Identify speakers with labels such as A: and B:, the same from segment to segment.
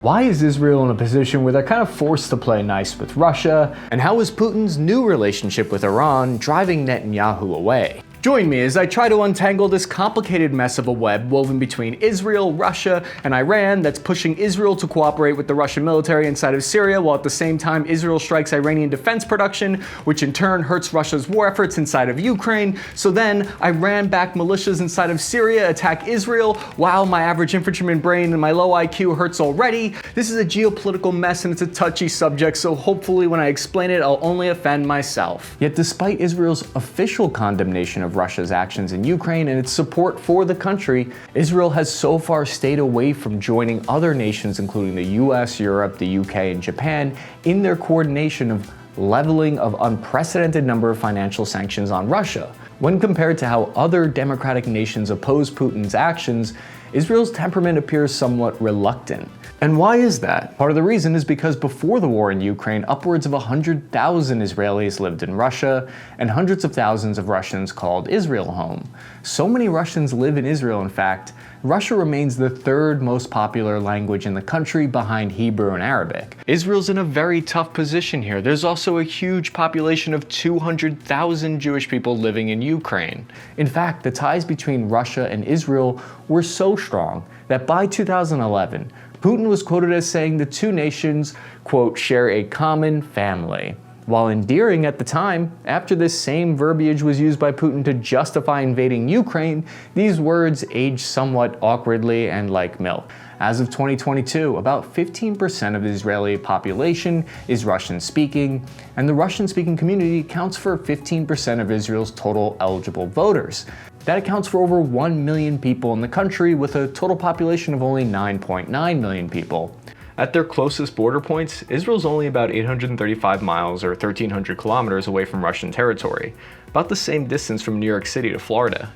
A: Why is Israel in a position where they're kind of forced to play nice with Russia? And how is Putin's new relationship with Iran driving Netanyahu away? Join me as I try to untangle this complicated mess of a web woven between Israel, Russia, and Iran that's pushing Israel to cooperate with the Russian military inside of Syria, while at the same time Israel strikes Iranian defense production, which in turn hurts Russia's war efforts inside of Ukraine. So then Iran-backed militias inside of Syria attack Israel, while my average infantryman brain and my low IQ hurts already. This is a geopolitical mess and it's a touchy subject, so hopefully when I explain it, I'll only offend myself. Yet despite Israel's official condemnation of Russia's actions in Ukraine and its support for the country, Israel has so far stayed away from joining other nations, including the US, Europe, the UK, and Japan, in their coordination of leveling of unprecedented number of financial sanctions on Russia. When compared to how other democratic nations oppose Putin's actions, Israel's temperament appears somewhat reluctant. And why is that? Part of the reason is because before the war in Ukraine, upwards of 100,000 Israelis lived in Russia, and hundreds of thousands of Russians called Israel home. So many Russians live in Israel, in fact, Russia remains the third most popular language in the country behind Hebrew and Arabic. Israel's in a very tough position here. There's also a huge population of 200,000 Jewish people living in Ukraine. In fact, the ties between Russia and Israel were so strong that by 2011, Putin was quoted as saying the two nations, quote, share a common family. While endearing at the time, after this same verbiage was used by Putin to justify invading Ukraine, these words aged somewhat awkwardly and like milk. As of 2022, about 15% of the Israeli population is Russian-speaking, and the Russian-speaking community accounts for 15% of Israel's total eligible voters. That accounts for over 1 million people in the country, with a total population of only 9.9 million people. At their closest border points, Israel's only about 835 miles or 1,300 kilometers away from Russian territory, about the same distance from New York City to Florida.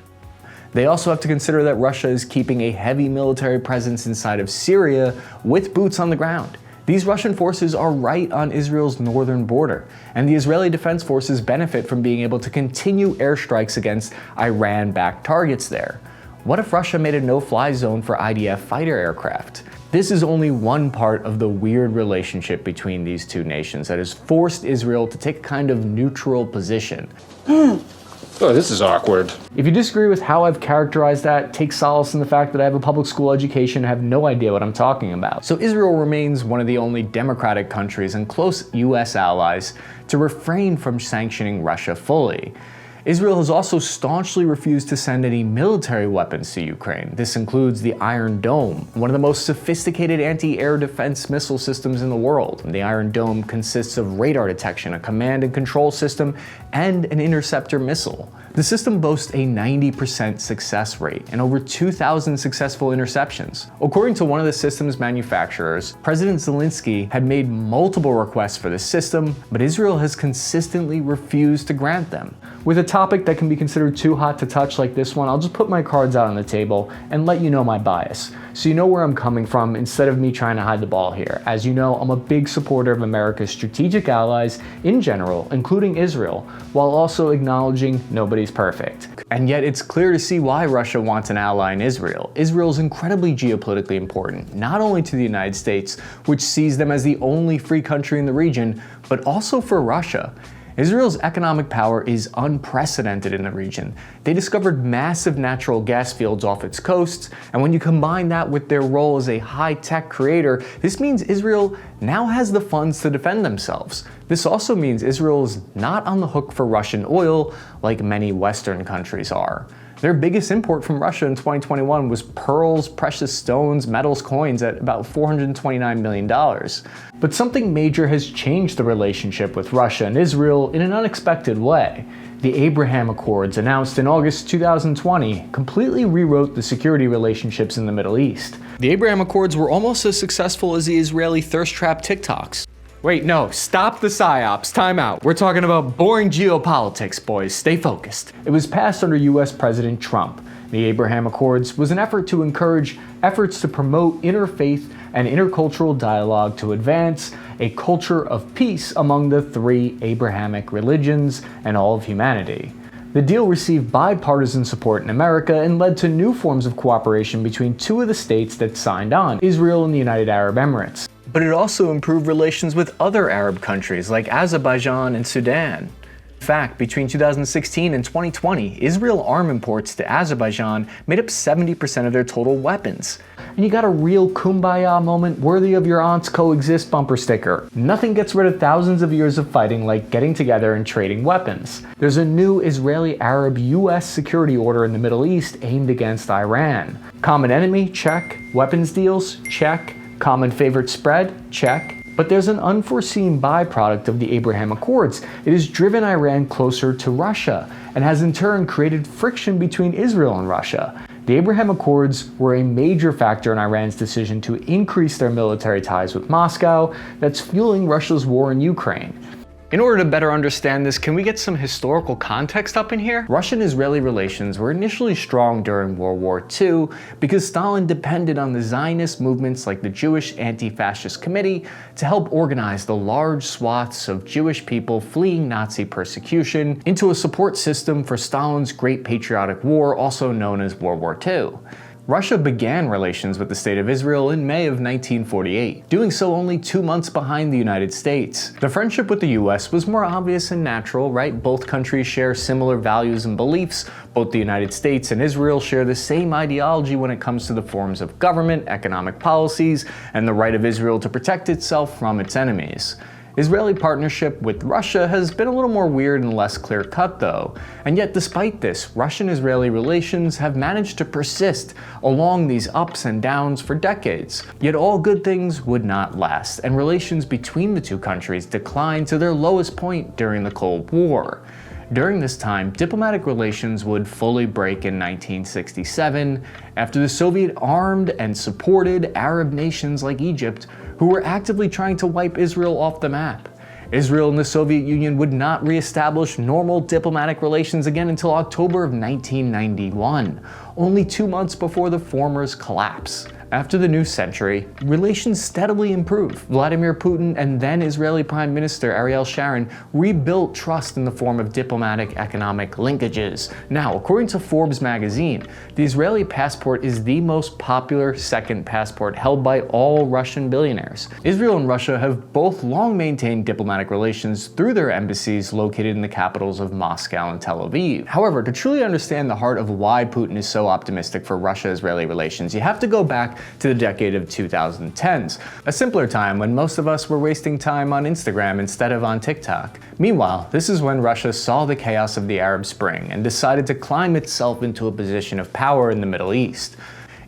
A: They also have to consider that Russia is keeping a heavy military presence inside of Syria with boots on the ground. These Russian forces are right on Israel's northern border, and the Israeli Defense Forces benefit from being able to continue airstrikes against Iran-backed targets there. What if Russia made a no-fly zone for IDF fighter aircraft? This is only one part of the weird relationship between these two nations that has forced Israel to take a kind of neutral position.
B: Oh, this is awkward.
A: If you disagree with how I've characterized that, take solace in the fact that I have a public school education and have no idea what I'm talking about. So Israel remains one of the only democratic countries and close US allies to refrain from sanctioning Russia fully. Israel has also staunchly refused to send any military weapons to Ukraine. This includes the Iron Dome, one of the most sophisticated anti-air defense missile systems in the world. The Iron Dome consists of radar detection, a command and control system, and an interceptor missile. The system boasts a 90% success rate and over 2,000 successful interceptions. According to one of the system's manufacturers, President Zelensky had made multiple requests for the system, but Israel has consistently refused to grant them. With a topic that can be considered too hot to touch like this one, I'll just put my cards out on the table and let you know my bias, so you know where I'm coming from instead of me trying to hide the ball here. As you know, I'm a big supporter of America's strategic allies in general, including Israel, while also acknowledging nobody's perfect. And yet it's clear to see why Russia wants an ally in Israel. Israel is incredibly geopolitically important, not only to the United States, which sees them as the only free country in the region, but also for Russia. Israel's economic power is unprecedented in the region. They discovered massive natural gas fields off its coasts, and when you combine that with their role as a high-tech creator, this means Israel now has the funds to defend themselves. This also means Israel is not on the hook for Russian oil like many Western countries are. Their biggest import from Russia in 2021 was pearls, precious stones, metals, coins at about $429 million. But something major has changed the relationship with Russia and Israel in an unexpected way. The Abrahamic Accords, announced in August 2020, completely rewrote the security relationships in the Middle East. The Abrahamic Accords were almost as successful as the Israeli thirst trap TikToks. Wait, no, stop the psyops, time out. We're talking about boring geopolitics, boys, stay focused. It was passed under US President Trump. The Abraham Accords was an effort to encourage efforts to promote interfaith and intercultural dialogue to advance a culture of peace among the three Abrahamic religions and all of humanity. The deal received bipartisan support in America and led to new forms of cooperation between two of the states that signed on, Israel and the United Arab Emirates. But it also improved relations with other Arab countries like Azerbaijan and Sudan. In fact, between 2016 and 2020, Israel arm imports to Azerbaijan made up 70% of their total weapons. And you got a real kumbaya moment worthy of your aunt's coexist bumper sticker. Nothing gets rid of thousands of years of fighting like getting together and trading weapons. There's a new Israeli-Arab-US security order in the Middle East aimed against Iran. Common enemy? Check. Weapons deals? Check. Common favorite spread? Check. But there's an unforeseen byproduct of the Abrahamic Accords. It has driven Iran closer to Russia and has in turn created friction between Israel and Russia. The Abrahamic Accords were a major factor in Iran's decision to increase their military ties with Moscow that's fueling Russia's war in Ukraine. In order to better understand this, can we get some historical context up in here? Russian-Israeli relations were initially strong during World War II because Stalin depended on the Zionist movements like the Jewish Anti-Fascist Committee to help organize the large swaths of Jewish people fleeing Nazi persecution into a support system for Stalin's Great Patriotic War, also known as World War II. Russia began relations with the State of Israel in May of 1948, doing so only 2 months behind the United States. The friendship with the US was more obvious and natural, right? Both countries share similar values and beliefs. Both the United States and Israel share the same ideology when it comes to the forms of government, economic policies, and the right of Israel to protect itself from its enemies. Israeli partnership with Russia has been a little more weird and less clear-cut though, and yet despite this, Russian-Israeli relations have managed to persist along these ups and downs for decades. Yet all good things would not last, and relations between the two countries declined to their lowest point during the Cold War. During this time, diplomatic relations would fully break in 1967 after the Soviet armed and supported Arab nations like Egypt who were actively trying to wipe Israel off the map. Israel and the Soviet Union would not re-establish normal diplomatic relations again until October of 1991, only 2 months before the former's collapse. After the new century, relations steadily improved. Vladimir Putin and then Israeli Prime Minister Ariel Sharon rebuilt trust in the form of diplomatic economic linkages. Now, according to Forbes magazine, the Israeli passport is the most popular second passport held by all Russian billionaires. Israel and Russia have both long maintained diplomatic relations through their embassies located in the capitals of Moscow and Tel Aviv. However, to truly understand the heart of why Putin is so optimistic for Russia-Israeli relations, you have to go back to the decade of 2010s, a simpler time when most of us were wasting time on Instagram instead of on TikTok. Meanwhile, this is when Russia saw the chaos of the Arab Spring and decided to climb itself into a position of power in the Middle East.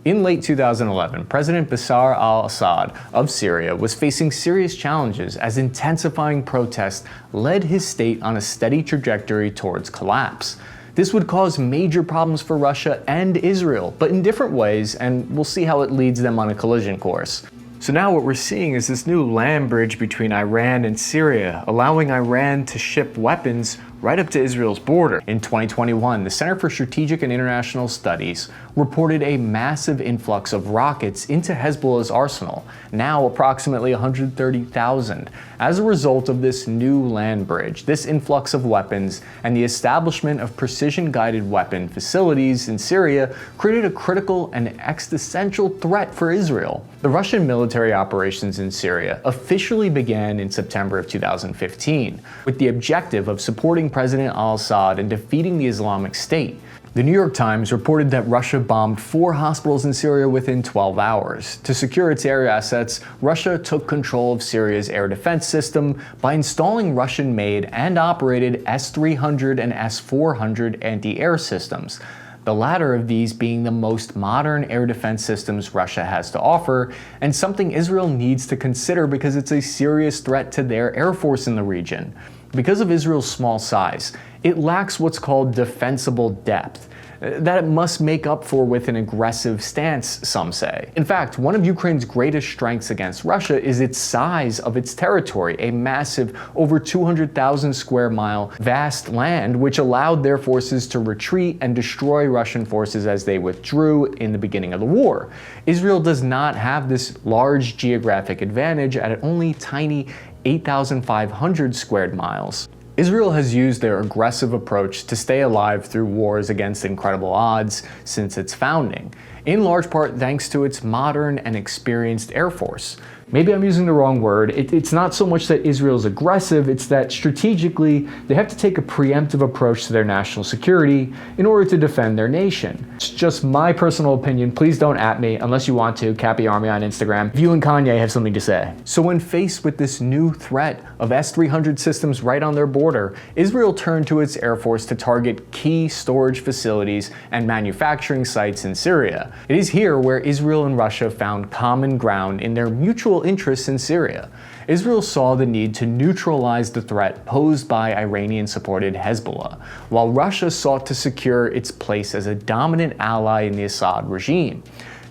A: In late 2011, President Bashar al-Assad of Syria was facing serious challenges as intensifying protests led his state on a steady trajectory towards collapse. This would cause major problems for Russia and Israel, but in different ways, and we'll see how it leads them on a collision course. So now what we're seeing is this new land bridge between Iran and Syria, allowing Iran to ship weapons right up to Israel's border. In 2021, the Center for Strategic and International Studies reported a massive influx of rockets into Hezbollah's arsenal, now approximately 130,000. As a result of this new land bridge, this influx of weapons, and the establishment of precision-guided weapon facilities in Syria created a critical and existential threat for Israel. The Russian military operations in Syria officially began in September of 2015, with the objective of supporting President al-Assad and defeating the Islamic State. The New York Times reported that Russia bombed 4 hospitals in Syria within 12 hours. To secure its air assets, Russia took control of Syria's air defense system by installing Russian-made and operated S-300 and S-400 anti-air systems, the latter of these being the most modern air defense systems Russia has to offer, and something Israel needs to consider because it's a serious threat to their air force in the region. Because of Israel's small size, it lacks what's called defensible depth, that it must make up for with an aggressive stance, some say. In fact, one of Ukraine's greatest strengths against Russia is its size of its territory, a massive, over 200,000 square mile vast land, which allowed their forces to retreat and destroy Russian forces as they withdrew in the beginning of the war. Israel does not have this large geographic advantage at only tiny 8,500 squared miles. Israel has used their aggressive approach to stay alive through wars against incredible odds since its founding, in large part thanks to its modern and experienced air force. Maybe I'm using the wrong word. It's not so much that Israel's aggressive, it's that strategically they have to take a preemptive approach to their national security in order to defend their nation. It's just my personal opinion. Please don't at me unless you want to. Cappy Army on Instagram. If you and Kanye have something to say. So when faced with this new threat of S-300 systems right on their border, Israel turned to its air force to target key storage facilities and manufacturing sites in Syria. It is here where Israel and Russia found common ground in their mutual interests in Syria. Israel saw the need to neutralize the threat posed by Iranian-supported Hezbollah, while Russia sought to secure its place as a dominant ally in the Assad regime.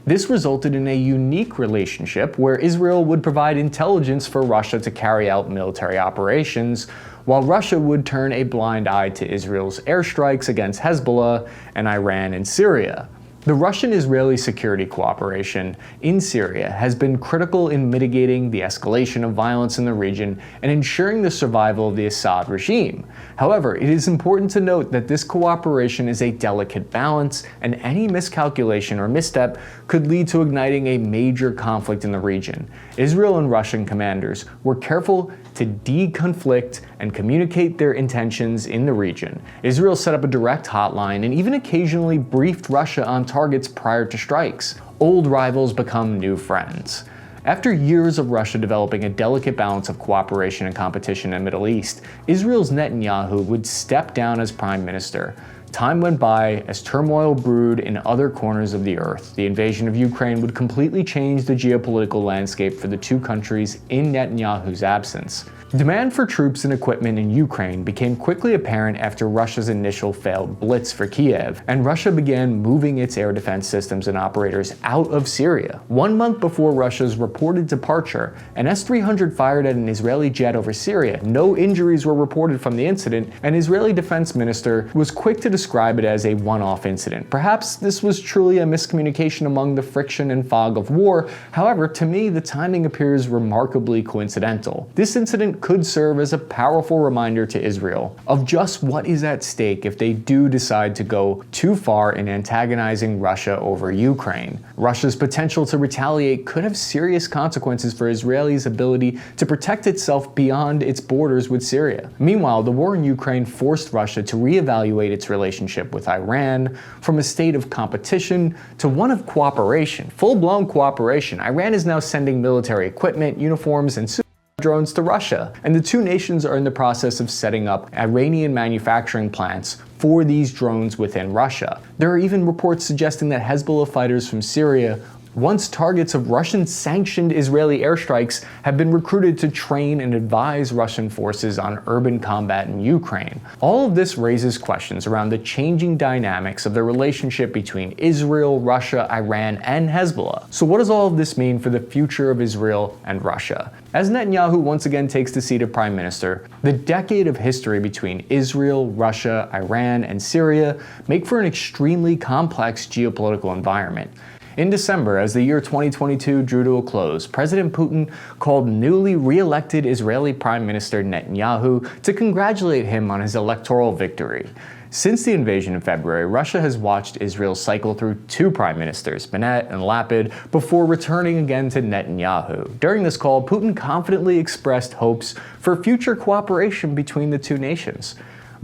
A: This resulted in a unique relationship where Israel would provide intelligence for Russia to carry out military operations, while Russia would turn a blind eye to Israel's airstrikes against Hezbollah and Iran and Syria. The Russian-Israeli security cooperation in Syria has been critical in mitigating the escalation of violence in the region and ensuring the survival of the Assad regime. However, it is important to note that this cooperation is a delicate balance, and any miscalculation or misstep could lead to igniting a major conflict in the region. Israel and Russian commanders were careful to deconflict and communicate their intentions in the region. Israel set up a direct hotline and even occasionally briefed Russia on targets prior to strikes. Old rivals become new friends. After years of Russia developing a delicate balance of cooperation and competition in the Middle East, Israel's Netanyahu would step down as prime minister. Time went by as turmoil brewed in other corners of the earth. The invasion of Ukraine would completely change the geopolitical landscape for the two countries in Netanyahu's absence. Demand for troops and equipment in Ukraine became quickly apparent after Russia's initial failed blitz for Kiev, and Russia began moving its air defense systems and operators out of Syria. 1 month before Russia's reported departure, an S-300 fired at an Israeli jet over Syria. No injuries were reported from the incident, and Israeli defense minister was quick to describe it as a one-off incident. Perhaps this was truly a miscommunication among the friction and fog of war. However, to me, the timing appears remarkably coincidental. This incident could serve as a powerful reminder to Israel of just what is at stake if they do decide to go too far in antagonizing Russia over Ukraine. Russia's potential to retaliate could have serious consequences for Israel's ability to protect itself beyond its borders with Syria. Meanwhile, the war in Ukraine forced Russia to reevaluate its relationship with Iran from a state of competition to one of cooperation, full-blown cooperation. Iran is now sending military equipment, uniforms, and drones to Russia, and the two nations are in the process of setting up Iranian manufacturing plants for these drones within Russia. There are even reports suggesting that Hezbollah fighters from Syria, once targets of Russian-sanctioned Israeli airstrikes, have been recruited to train and advise Russian forces on urban combat in Ukraine. All of this raises questions around the changing dynamics of the relationship between Israel, Russia, Iran, and Hezbollah. So what does all of this mean for the future of Israel and Russia? As Netanyahu once again takes the seat of prime minister, the decade of history between Israel, Russia, Iran, and Syria make for an extremely complex geopolitical environment. In December, as the year 2022 drew to a close, President Putin called newly re-elected Israeli Prime Minister Netanyahu to congratulate him on his electoral victory. Since the invasion in February, Russia has watched Israel cycle through two prime ministers, Bennett and Lapid, before returning again to Netanyahu. During this call, Putin confidently expressed hopes for future cooperation between the two nations.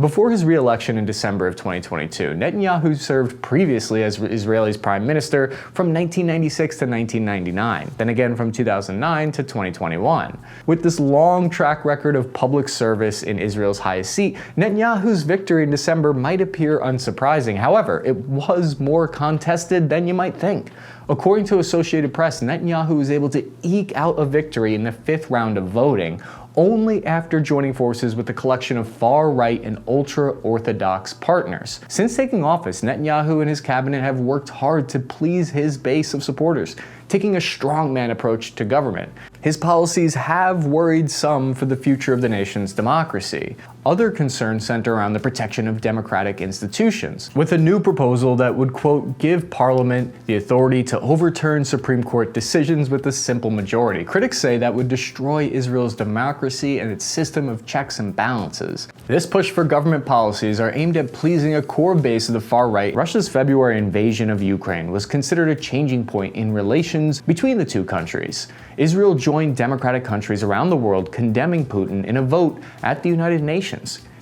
A: Before his re-election in December of 2022, Netanyahu served previously as Israel's prime minister from 1996 to 1999, then again from 2009 to 2021. With this long track record of public service in Israel's highest seat, Netanyahu's victory in December might appear unsurprising. However, it was more contested than you might think. According to Associated Press, Netanyahu was able to eke out a victory in the fifth round of voting, only after joining forces with a collection of far-right and ultra-Orthodox partners. Since taking office, Netanyahu and his cabinet have worked hard to please his base of supporters, taking a strongman approach to government. His policies have worried some for the future of the nation's democracy. Other concerns center around the protection of democratic institutions, with a new proposal that would, quote, give Parliament the authority to overturn Supreme Court decisions with a simple majority. Critics say that would destroy Israel's democracy and its system of checks and balances. This push for government policies are aimed at pleasing a core base of the far right. Russia's February invasion of Ukraine was considered a changing point in relations between the two countries. Israel joined democratic countries around the world condemning Putin in a vote at the United Nations.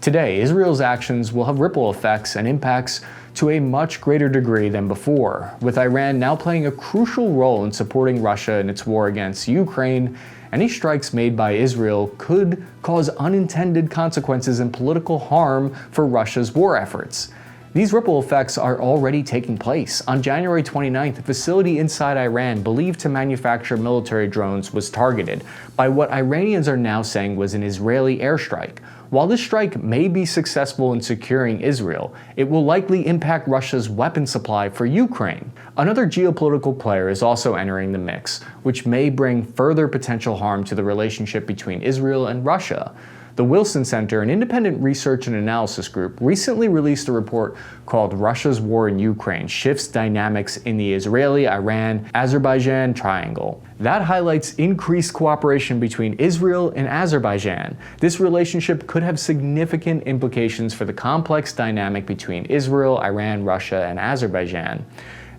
A: Today, Israel's actions will have ripple effects and impacts to a much greater degree than before, with Iran now playing a crucial role in supporting Russia in its war against Ukraine. Any strikes made by Israel could cause unintended consequences and political harm for Russia's war efforts. These ripple effects are already taking place. On January 29th, a facility inside Iran believed to manufacture military drones was targeted by what Iranians are now saying was an Israeli airstrike. While this strike may be successful in securing Israel, it will likely impact Russia's weapon supply for Ukraine. Another geopolitical player is also entering the mix, which may bring further potential harm to the relationship between Israel and Russia. The Wilson Center, an independent research and analysis group, recently released a report called Russia's War in Ukraine Shifts Dynamics in the Israeli-Iran-Azerbaijan Triangle. That highlights increased cooperation between Israel and Azerbaijan. This relationship could have significant implications for the complex dynamic between Israel, Iran, Russia, and Azerbaijan.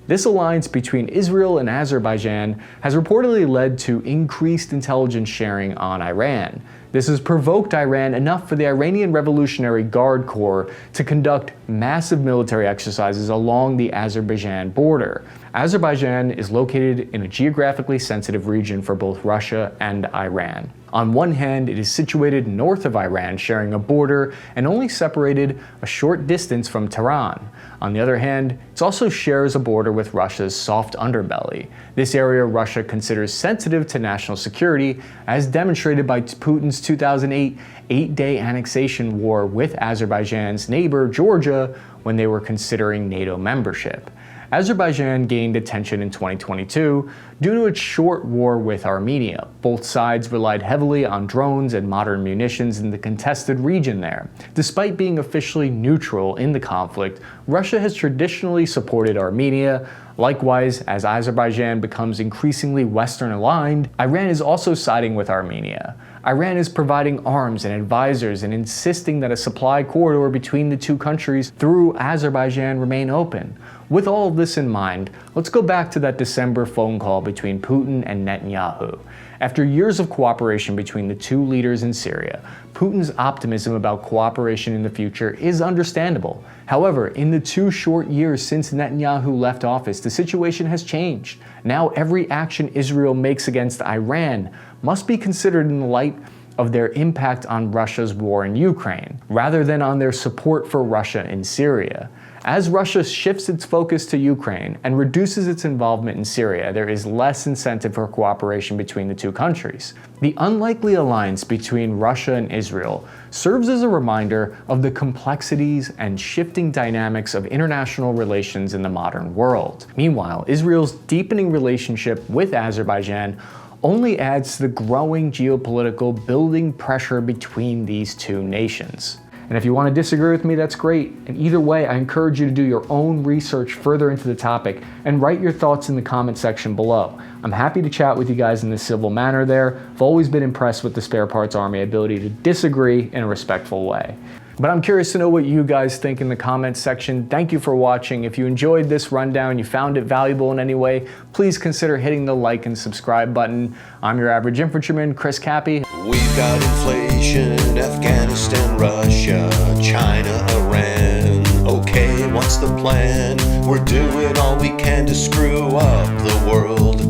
A: This alliance between Israel and Azerbaijan has reportedly led to increased intelligence sharing on Iran. This has provoked Iran enough for the Iranian Revolutionary Guard Corps to conduct massive military exercises along the Azerbaijan border. Azerbaijan is located in a geographically sensitive region for both Russia and Iran. On one hand, it is situated north of Iran, sharing a border and only separated a short distance from Tehran. On the other hand, it also shares a border with Russia's soft underbelly. This area Russia considers sensitive to national security, as demonstrated by Putin's 2008 eight-day annexation war with Azerbaijan's neighbor Georgia when they were considering NATO membership. Azerbaijan gained attention in 2022 due to its short war with Armenia. Both sides relied heavily on drones and modern munitions in the contested region there. Despite being officially neutral in the conflict, Russia has traditionally supported Armenia. Likewise, as Azerbaijan becomes increasingly Western aligned, Iran is also siding with Armenia. Iran is providing arms and advisors and insisting that a supply corridor between the two countries through Azerbaijan remain open. With all of this in mind, let's go back to that December phone call between Putin and Netanyahu. After years of cooperation between the two leaders in Syria, Putin's optimism about cooperation in the future is understandable. However, in the 2 short years since Netanyahu left office, the situation has changed. Now every action Israel makes against Iran must be considered in the light of their impact on Russia's war in Ukraine, rather than on their support for Russia in Syria. As Russia shifts its focus to Ukraine and reduces its involvement in Syria, there is less incentive for cooperation between the two countries. The unlikely alliance between Russia and Israel serves as a reminder of the complexities and shifting dynamics of international relations in the modern world. Meanwhile, Israel's deepening relationship with Azerbaijan only adds to the growing geopolitical building pressure between these two nations. And if you want to disagree with me, that's great. And either way, I encourage you to do your own research further into the topic and write your thoughts in the comment section below. I'm happy to chat with you guys in this civil manner there. I've always been impressed with the Spare Parts Army ability to disagree in a respectful way. But I'm curious to know what you guys think in the comments section. Thank you for watching. If you enjoyed this rundown, you found it valuable in any way, please consider hitting the like and subscribe button. I'm your average infantryman, Chris Cappy.
C: We've got inflation, Afghanistan, Russia, China, Iran. Okay, what's the plan? We're doing all we can to screw up the world.